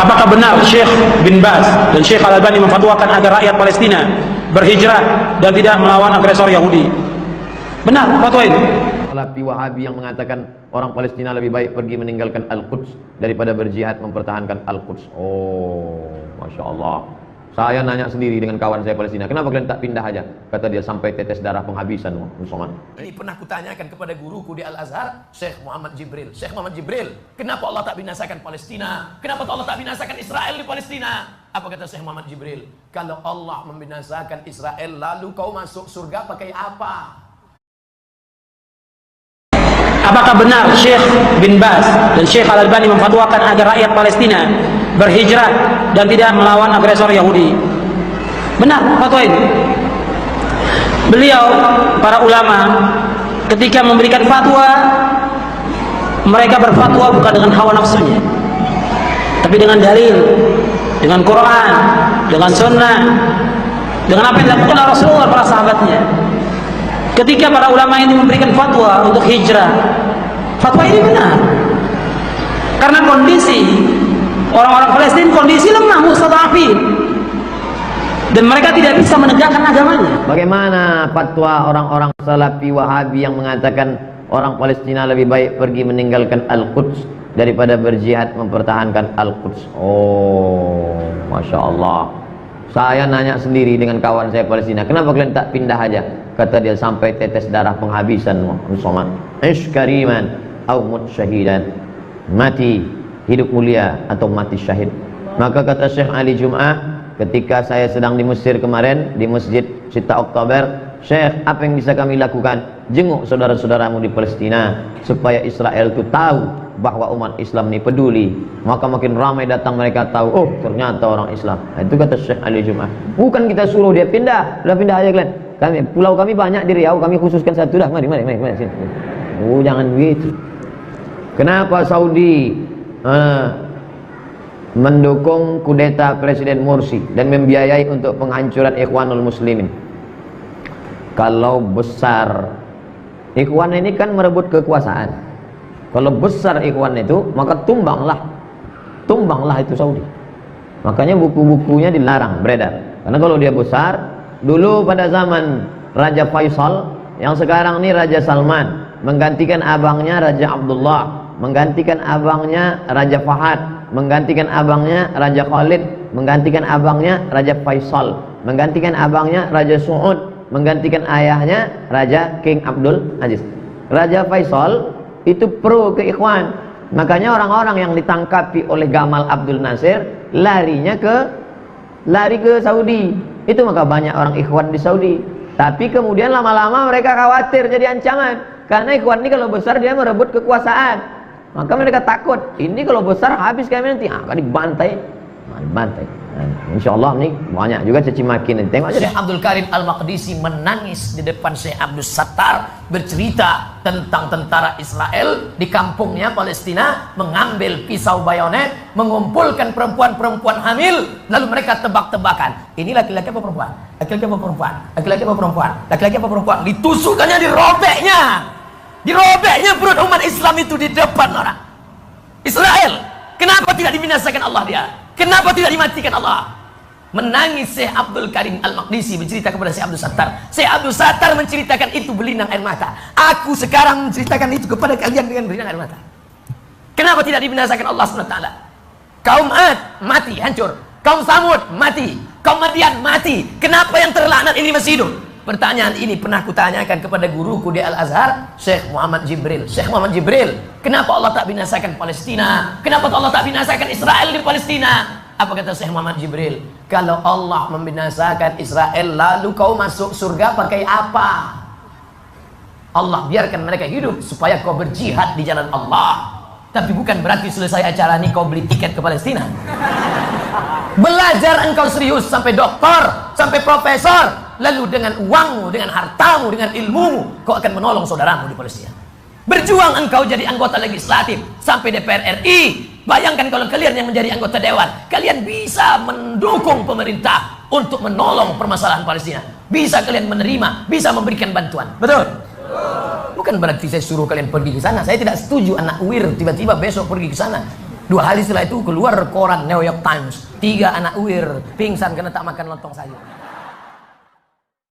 Apakah benar Syekh bin Baz dan Syekh Al-Albani memfatwakan agar rakyat Palestina berhijrah dan tidak melawan agresor Yahudi? Benar fatwa itu. Salafi Wahabi yang mengatakan orang Palestina lebih baik pergi meninggalkan Al-Quds daripada berjihad mempertahankan Al-Quds. Oh, Masya Allah. Saya nanya sendiri dengan kawan saya Palestina, kenapa kalian tak pindah aja? Kata dia, sampai tetes darah penghabisan. Ini pernah kutanyakan kepada guruku di Al-Azhar, Syekh Muhammad Jibril. Syekh Muhammad Jibril, kenapa Allah tak binasakan Palestina? Kenapa Allah tak binasakan Israel di Palestina? Apa kata Syekh Muhammad Jibril? Kalau Allah membinasakan Israel, lalu kau masuk surga pakai apa? Apakah benar Syekh bin Baz dan Syekh Al-Albani memfatwakan agar rakyat Palestina berhijrah dan tidak melawan agresor Yahudi? Benar fatwa itu. Beliau, para ulama, ketika memberikan fatwa, mereka berfatwa bukan dengan hawa nafsunya, tapi dengan dalil, dengan Quran, dengan sunnah, dengan apa yang dilakukan oleh Rasulullah, para sahabatnya. Ketika para ulama ini memberikan fatwa untuk hijrah, fatwa ini benar. Karena kondisi orang-orang Palestina kondisi lemah, mustad'afin, dan mereka tidak bisa menegakkan agamanya. Bagaimana fatwa orang-orang Salafi Wahabi yang mengatakan orang Palestina lebih baik pergi meninggalkan Al-Quds daripada berjihad mempertahankan Al-Quds? Oh, Masya Allah. Saya nanya sendiri dengan kawan saya Palestina, kenapa kalian tak pindah aja? Kata dia, sampai tetes darah penghabisan. Ish kariman au mut syahidan, mati hidup mulia atau mati syahid. Maka kata Syekh Ali Jum'ah, ketika saya sedang di Mesir kemarin, di Masjid Sita Oktober, Syekh, apa yang bisa kami lakukan? Jenguk saudara-saudaramu di Palestina supaya Israel itu tahu bahwa umat Islam ini peduli. Maka makin ramai datang, mereka tahu, oh ternyata orang Islam. Nah, itu kata Syekh Ali Jum'ah. Bukan kita suruh dia pindah, udah pindah aja kalian. Pulau kami banyak di Riau, kami khususkan satu dah. Mari sini. Oh, jangan begitu. Kenapa Saudi mendukung kudeta Presiden Morsi dan membiayai untuk penghancuran Ikhwanul Muslimin? Kalau besar Ikhwan ini kan merebut kekuasaan. Kalau besar Ikhwan itu, maka tumbanglah itu Saudi. Makanya buku-bukunya dilarang beredar. Karena kalau dia besar, dulu pada zaman Raja Faisal, yang sekarang ini Raja Salman, menggantikan abangnya Raja Abdullah, menggantikan abangnya Raja Fahad, menggantikan abangnya Raja Khalid, menggantikan abangnya Raja Faisal, menggantikan abangnya Raja Suud, menggantikan ayahnya Raja King Abdul Aziz. Raja Faisal itu pro ke Ikhwan, makanya orang-orang yang ditangkapi oleh Gamal Abdul Nasir lari ke Saudi. Itu maka banyak orang Ikhwan di Saudi. Tapi kemudian lama-lama mereka khawatir jadi ancaman, karena Ikhwan ini kalau besar dia merebut kekuasaan. Maka mereka takut, ini kalau besar habis kami nanti, akan dibantai. Insya Allah nih banyak juga caci maki nanti. Tengok aja. Syekh Abdul Karim Al-Maqdisi menangis di depan Syekh Abdul Sattar, bercerita tentang tentara Israel di kampungnya Palestina mengambil pisau bayonet, mengumpulkan perempuan-perempuan hamil, lalu mereka tebak-tebakan, ini laki-laki apa perempuan? Laki-laki apa perempuan? Laki-laki apa perempuan? Laki-laki apa perempuan? Ditusukkannya, dirobeknya perut umat Islam itu di depan orang Israel. Kenapa tidak dibinasakan Allah dia? Kenapa tidak dimatikan Allah? Menangis Syekh Abdul Karim Al-Maqdisi bercerita kepada Syekh Abdul Sattar. Syekh Abdul Sattar menceritakan itu berlinang air mata. Aku sekarang menceritakan itu kepada kalian dengan berlinang air mata. Kenapa tidak dibinasakan Allah SWT? Kaum Ad mati, hancur. Kaum Samud mati. Kaum Madian mati. Kenapa yang terlaknat ini masih hidup? Pertanyaan ini pernah kutanyakan kepada guruku di Al-Azhar, Syekh Muhammad Jibril. Syekh Muhammad Jibril, kenapa Allah tak binasakan Palestina? Kenapa Allah tak binasakan Israel di Palestina? Apa kata Syekh Muhammad Jibril? Kalau Allah membinasakan Israel, lalu kau masuk surga pakai apa? Allah biarkan mereka hidup supaya kau berjihad di jalan Allah. Tapi bukan berarti selesai acara ini kau beli tiket ke Palestina. Belajar engkau serius sampai doktor, sampai profesor, lalu dengan uangmu, dengan hartamu, dengan ilmumu, kau akan menolong saudaramu di Palestina. Berjuang engkau jadi anggota legislatif sampai DPR RI. Bayangkan kalau kalian yang menjadi anggota dewan, kalian bisa mendukung pemerintah untuk menolong permasalahan Palestina. Bisa kalian menerima, bisa memberikan bantuan. Betul? Bukan berarti saya suruh kalian pergi ke sana. Saya tidak setuju anak UIR tiba-tiba besok pergi ke sana. 2 hari setelah itu keluar koran New York Times, 3 anak UIR pingsan karena tak makan lontong sayur.